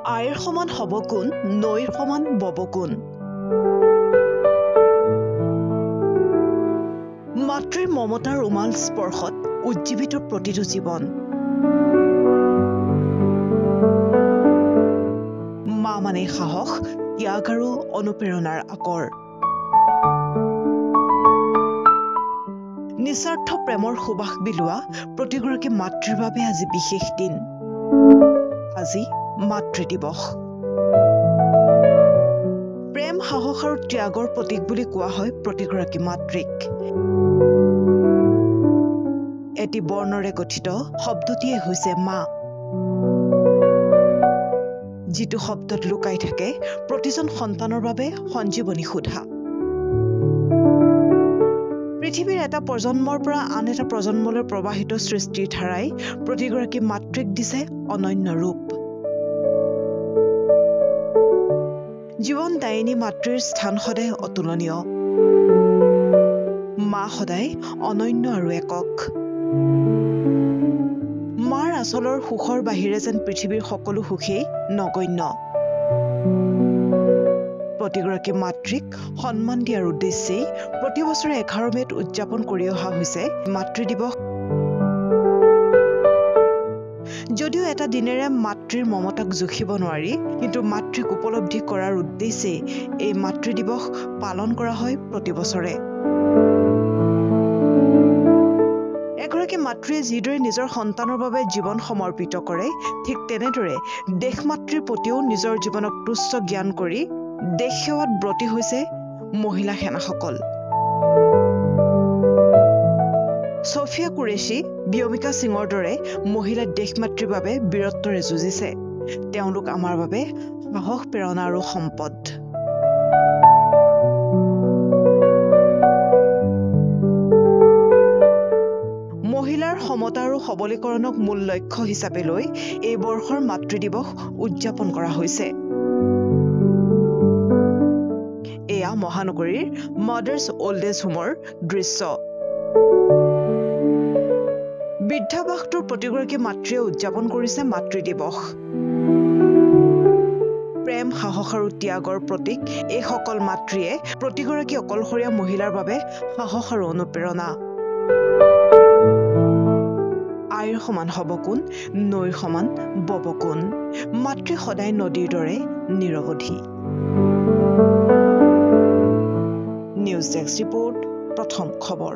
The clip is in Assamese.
আইৰ সমান হ'ব কোন, নৈৰ সমান বব কোন। মাতৃৰ মমতাৰ উমাল স্পৰ্শত উজ্জীৱিত প্ৰতিটো জীৱন। মা মানে সাহস, ত্যাগ আৰু অনুপ্ৰেৰণাৰ আকৰ। নিস্বাৰ্থ প্ৰেমৰ সুবাস বিলোৱা প্ৰতিগৰাকী মাতৃৰ বাবে আজি বিশেষ দিন। আজি মাতৃ দিৱস। প্ৰেম, সাহস আৰু ত্যাগৰ প্ৰতীক বুলি কোৱা হয় প্ৰতিগৰাকী মাতৃক। এটি বৰ্ণৰে গঠিত শব্দটিয়ে হৈছে মা, যিটো শব্দত লুকাই থাকে প্ৰতিজন সন্তানৰ বাবে সঞ্জীৱনী সুধা। পৃথিৱীৰ এটা প্ৰজন্মৰ পৰা আন এটা প্ৰজন্মলৈ প্ৰবাহিত সৃষ্টিৰ ধাৰাই প্ৰতিগৰাকী মাতৃক দিছে অনন্য ৰূপ। জীৱনদায়িনী মাতৃৰ স্থান সদায় অতুলনীয়। মা সদায় অনন্য আৰু একক। মাৰ আঁচলৰ সুখৰ বাহিৰে যেন পৃথিৱীৰ সকলো সুখেই নগণ্য। প্ৰতিগৰাকী মাতৃক সন্মান দিয়াৰ উদ্দেশ্যেই প্ৰতি বছৰে 11 মে'ত উদযাপন কৰি অহা হৈছে মাতৃ দিৱস। যদিও এটা দিনেৰে মাতৃৰ মমতাক জুখিব নোৱাৰি, কিন্তু মাতৃক উপলব্ধি কৰাৰ উদ্দেশ্যেই এই মাতৃ দিৱস পালন কৰা হয় প্ৰতি বছৰে। এগৰাকী মাতৃয়ে যিদৰে নিজৰ সন্তানৰ বাবে জীৱন সমৰ্পিত কৰে, ঠিক তেনেদৰে দেশ মাতৃৰ প্ৰতিও নিজৰ জীৱনক তুচ্ছ জ্ঞান কৰি দেশ সেৱাত ব্ৰতী হৈছে মহিলা সেনাসকল। ছফিয়া কুৰেশ্বি, বিয়মিকা সিঙৰ দৰে মহিলা দেশ মাতৃৰ বাবে বীৰত্বৰে যুঁজিছে। তেওঁলোক আমাৰ বাবে সাহস, প্ৰেৰণা আৰু সম্পদ। মহিলাৰ সমতা আৰু সবলীকৰণক মূল লক্ষ্য হিচাপে লৈ এই বৰ্ষৰ মাতৃ দিৱস উদযাপন কৰা হৈছে। এয়া মহানগৰীৰ মাদাৰ্ছ অল্ড এজ হোমৰ দৃশ্য। বৃদ্ধাবাসটোৰ প্ৰতিগৰাকী মাতৃয়ে উদযাপন কৰিছে মাতৃ দিৱস। প্ৰেম, সাহস আৰু ত্যাগৰ প্ৰতীক এইসকল মাতৃয়ে প্ৰতিগৰাকী অকলশৰীয়া মহিলাৰ বাবে সাহস আৰু অনুপ্ৰেৰণা। আইৰ সমান হ'ব কোন, নৈৰ সমান বব কোন। মাতৃ সদায় নদীৰ দৰে নিৰৱধি। নিউজ ডেস্ক ৰিপৰ্ট, প্ৰথম খবৰ।